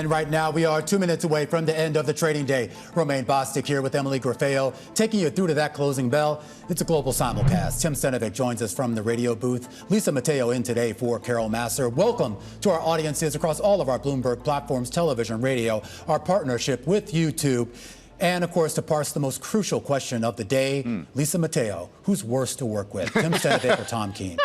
And right now, we are 2 minutes away from the end of the trading day. Romaine Bostick here with Emily Graffeo, taking you through to that closing bell. It's a global simulcast. Tim Stenovec joins us from the radio booth. Lisa Mateo in today for Carol Masser. Welcome to our audiences across all of our Bloomberg platforms, television, radio, our partnership with YouTube. And, of course, to parse the most crucial question of the day, Lisa Mateo, who's worse to work with, Tim Stenovec or Tom Keene?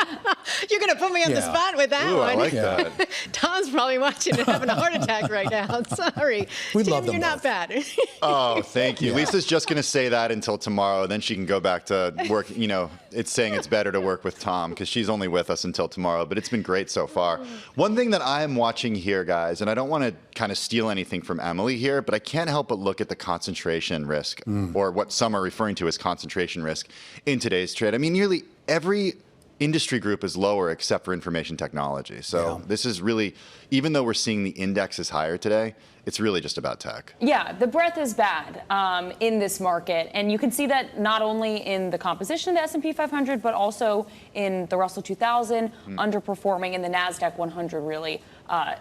You're going to put me on the spot with that one. I like that. Tom's probably watching and having a heart attack right now. Sorry. We Tim, love them you're not both. bad. Oh, thank you. Lisa's just going to say that until tomorrow. Then she can go back to work. You know, it's saying it's better to work with Tom because she's only with us until tomorrow. But it's been great so far. One thing that I am watching here, guys, and I don't want to kind of steal anything from Emily here, but I can't help but look at the concentration risk, or what some are referring to as concentration risk in today's trade. I mean, nearly every industry group is lower except for information technology. So this is really, even though we're seeing the index is higher today, it's really just about tech. Yeah, the breadth is bad in this market. And you can see that not only in the composition of the S&P 500, but also in the Russell 2000 underperforming, and the Nasdaq 100 really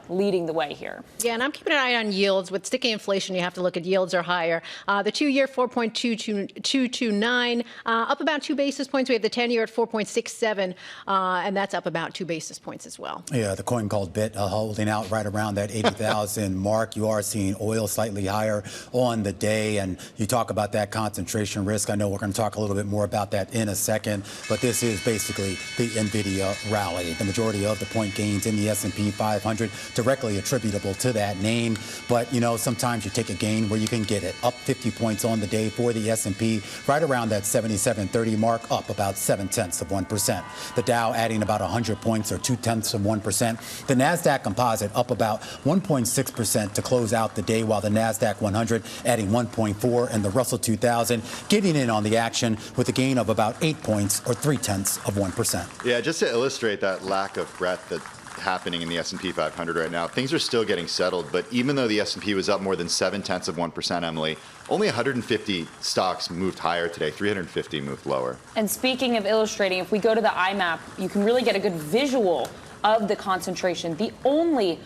leading the way here. Yeah, and I'm keeping an eye on yields. With sticky inflation, you have to look at yields are higher. The 2-year, 4.229, up about 2 basis points. We have the 10-year at 4.67, and that's up about 2 basis points as well. Yeah, the coin called BIT holding out right around that 80,000 mark. You are seeing oil slightly higher on the day, and you talk about that concentration risk. I know we're going to talk a little bit more about that in a second, but this is basically the Nvidia rally. The majority of the point gains in the S&P 500 directly attributable to that name. But, you know, sometimes you take a gain where you can get it. Up 50 points on the day for the S&P, right around that 7730 mark, up about 0.7%. The Dow adding about 100 points, or 0.2%. The Nasdaq Composite up about 1.6% to close out the day, while the Nasdaq 100 adding 1.4, and the Russell 2000 getting in on the action with a gain of about 8 points, or 0.3%. Yeah, just to illustrate that lack of breadth that's happening in the S&P 500 right now, things are still getting settled. But even though the S&P was up more than 0.7%, Emily, only 150 stocks moved higher today. 350 moved lower. And speaking of illustrating, if we go to the IMAP, you can really get a good visual of the concentration. The only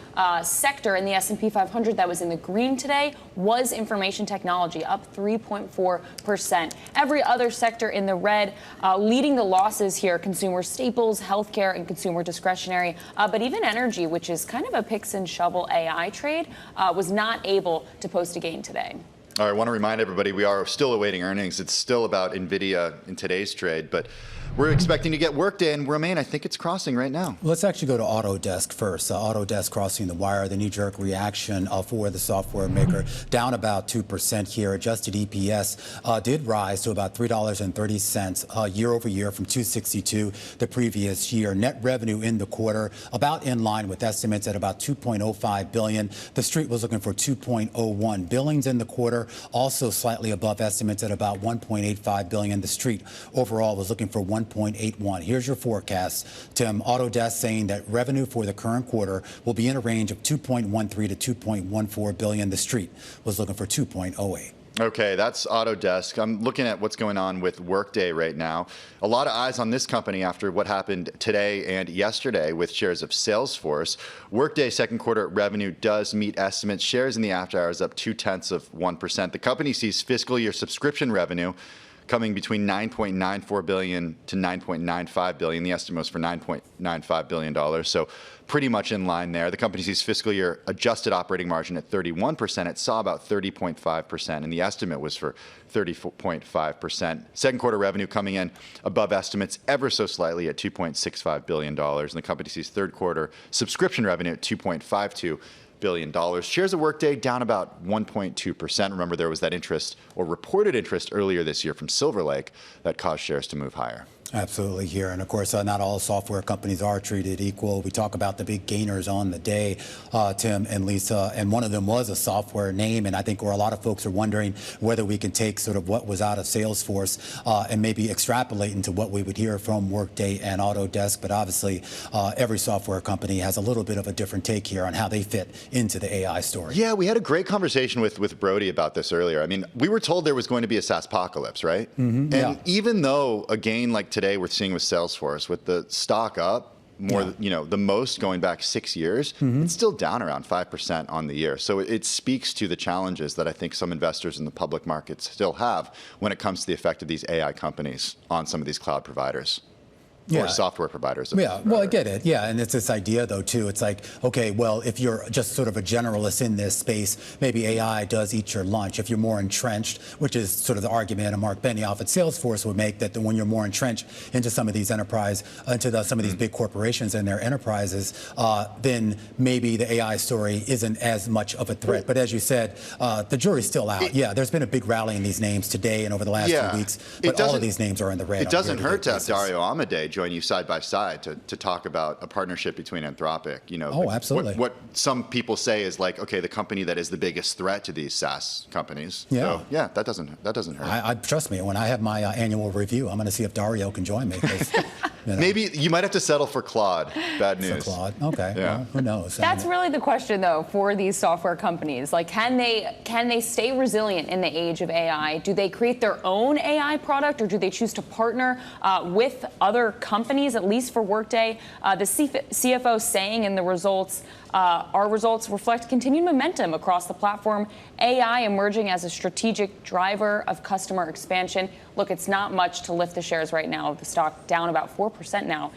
sector in the S&P 500 that was in the green today was information technology, up 3.4%. Every other sector in the red, leading the losses here: consumer staples, healthcare, and consumer discretionary. But even energy, which is kind of a picks and shovel AI trade, was not able to post a gain today. All right, I want to remind everybody we are still awaiting earnings. It's still about Nvidia in today's trade, but we're expecting to get Workday, and Romaine, I think it's crossing right now. Let's actually go to Autodesk first. Autodesk crossing the wire, the knee-jerk reaction for the software maker, down about 2% here. Adjusted EPS did rise to about $3.30 year over year from $2.62 the previous year. Net revenue in the quarter about in line with estimates at about $2.05 billion. The street was looking for $2.01. Billings in the quarter also slightly above estimates at about $1.85 billion. The street overall was looking for $1.81. Here's your forecast, Tim. Autodesk saying that revenue for the current quarter will be in a range of $2.13 to $2.14 billion. The street was looking for $2.08. Okay, that's Autodesk. I'm looking at what's going on with Workday right now. A lot of eyes on this company after what happened today and yesterday with shares of Salesforce. Workday second quarter revenue does meet estimates. Shares in the after hours up 0.2%. The company sees fiscal year subscription revenue coming between $9.94 billion to $9.95 billion. The estimate was for $9.95 billion. So pretty much in line there. The company sees fiscal year adjusted operating margin at 31%. It saw about 30.5%, and the estimate was for 30.5%. Second quarter revenue coming in above estimates ever so slightly at $2.65 billion. And the company sees third quarter subscription revenue at $2.52 billion. Shares of Workday down about 1.2%. Remember, there was that interest, or reported interest, earlier this year from Silver Lake that caused shares to move higher. Absolutely here. And of course, not all software companies are treated equal. We talk about the big gainers on the day, Tim and Lisa, and one of them was a software name. And I think where a lot of folks are wondering whether we can take sort of what was out of Salesforce and maybe extrapolate into what we would hear from Workday and Autodesk. But obviously, every software company has a little bit of a different take here on how they fit into the AI story. Yeah, we had a great conversation with Brody about this earlier. I mean, we were told there was going to be a SaaSpocalypse, right? And even though a gain like today we're seeing with Salesforce, with the stock up, the most going back 6 years, it's still down around 5% on the year. So it speaks to the challenges that I think some investors in the public markets still have when it comes to the effect of these AI companies on some of these cloud providers. Or software providers. Yeah, well, I get it. Yeah, and it's this idea, though, too. It's like, okay, well, if you're just sort of a generalist in this space, maybe AI does eat your lunch. If you're more entrenched, which is sort of the argument Mark Benioff at Salesforce would make, that when you're more entrenched into some of these some of these big corporations and their enterprises, then maybe the AI story isn't as much of a threat. But as you said, the jury's still out. There's been a big rally in these names today and over the last 2 weeks, but all of these names are in the red. It doesn't hurt to have Dario Amodei join you side by side to talk about a partnership between Anthropic. Absolutely. What some people say is like, okay, the company that is the biggest threat to these SaaS companies. Yeah. So, that doesn't hurt. I trust me, when I have my annual review, I'm going to see if Dario can join me. Maybe you might have to settle for Claude. Bad news. For Claude. Okay. Yeah. Well, who knows? That's really the question, though, for these software companies. Like, can they stay resilient in the age of AI? Do they create their own AI product, or do they choose to partner with other companies? At least for Workday, the CFO saying in the results, our results reflect continued momentum across the platform. AI emerging as a strategic driver of customer expansion. Look, it's not much to lift the shares right now. The stock down about 4% now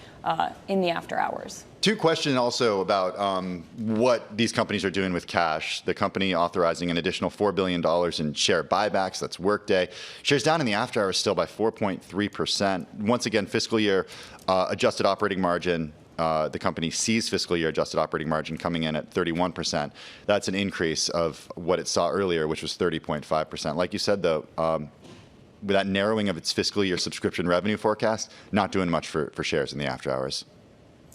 in the after hours. Two questions also about what these companies are doing with cash. The company authorizing an additional $4 billion in share buybacks. That's Workday. Shares down in the after hours still by 4.3%. Once again, fiscal year adjusted operating margin. The company sees fiscal year adjusted operating margin coming in at 31%. That's an increase of what it saw earlier, which was 30.5%. Like you said, though, with that narrowing of its fiscal year subscription revenue forecast, not doing much for shares in the after hours.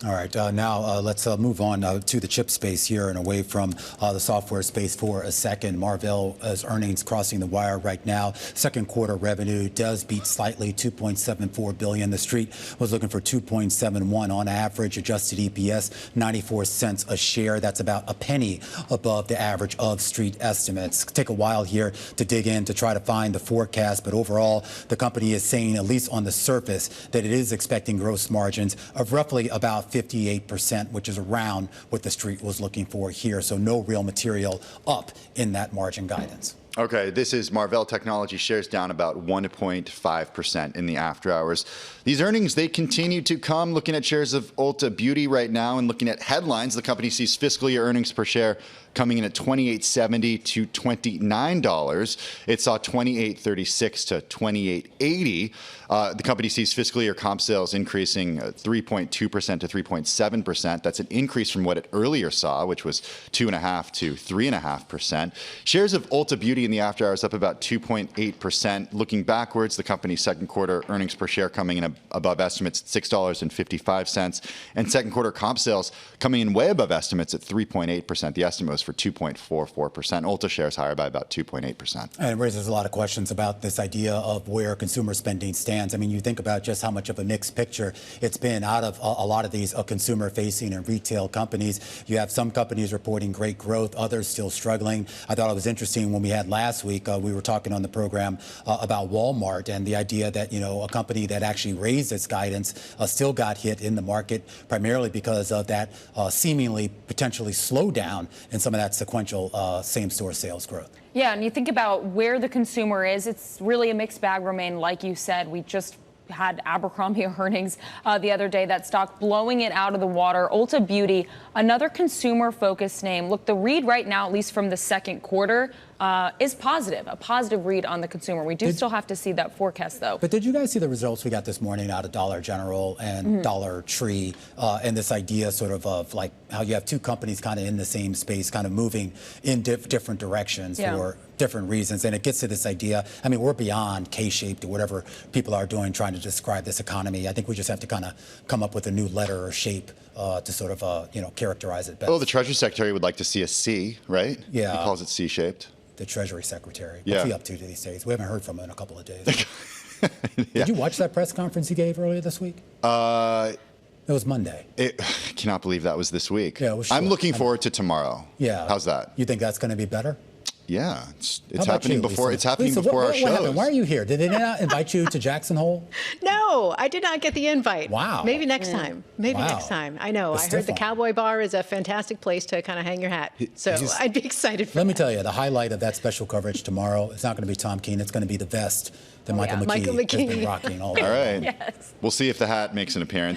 All right, now let's move on to the chip space here and away from the software space for a second. Marvell's earnings crossing the wire right now. Second quarter revenue does beat slightly, $2.74 billion. The street was looking for $2.71 on average. Adjusted EPS, 94 cents a share. That's about a penny above the average of street estimates. Take a while here to dig in to try to find the forecast, but overall, the company is saying, at least on the surface, that it is expecting gross margins of roughly about 58%, which is around what the street was looking for here. So no real material up in that margin guidance. Okay, this is Marvell Technology, shares down about 1.5% in the after hours. These earnings, they continue to come. Looking at shares of Ulta Beauty right now and looking at headlines, the company sees fiscal year earnings per share coming in at $28.70 to $29. It saw $28.36 to $28.80. The company sees fiscal year comp sales increasing 3.2% to 3.7%. That's an increase from what it earlier saw, which was 2.5% to 3.5%. Shares of Ulta Beauty in the after hours up about 2.8%. Looking backwards, the company's second quarter earnings per share coming in above estimates at $6.55, and second quarter comp sales coming in way above estimates at 3.8%. The estimate was for 2.44%. Ulta shares higher by about 2.8%. And it raises a lot of questions about this idea of where consumer spending stands. I mean, you think about just how much of a mixed picture it's been out of a lot of these consumer-facing and retail companies. You have some companies reporting great growth, others still struggling. I thought it was interesting when we had last week, we were talking on the program about Walmart and the idea that, a company that actually raised its guidance still got hit in the market, primarily because of that seemingly potentially slowdown in some of that sequential same-store sales growth. Yeah, and you think about where the consumer is, it's really a mixed bag, Romaine. Like you said, we just had Abercrombie earnings the other day, that stock blowing it out of the water. Ulta Beauty, another consumer-focused name. Look, the read right now, at least from the second quarter, is positive, a positive read on the consumer. We do still have to see that forecast, though. But did you guys see the results we got this morning out of Dollar General and Dollar Tree, and this idea sort of like how you have two companies kind of in the same space, kind of moving in different directions for different reasons. And it gets to this idea, I mean, we're beyond K-shaped or whatever people are doing trying to describe this economy. I think we just have to kind of come up with a new letter or shape to sort of, characterize it best. Oh, the Treasury Secretary would like to see a C, right? Yeah. He calls it C-shaped. The Treasury Secretary. Yeah. What's he up to these days? We haven't heard from him in a couple of days. Did you watch that press conference he gave earlier this week? It was Monday. I cannot believe that was this week. Yeah, it was I'm short. looking forward to tomorrow. Yeah. How's that? You think that's going to be better? Yeah, it's How about happening you, before. Lisa? It's happening Lisa, before our what shows. happened? Why are you here? Did they not invite you to Jackson Hole? No, I did not get the invite. Wow. Maybe next time. Maybe Wow. next time. I know. The I heard stiff the one. Cowboy Bar is a fantastic place to kind of hang your hat. So I'd be excited for Let me that. tell you, the highlight of that special coverage tomorrow, it's not going to be Tom Keene. It's going to be the vest that Michael yeah, Michael McKee has been McKee. rocking all All day. right. We'll see if the hat makes an appearance.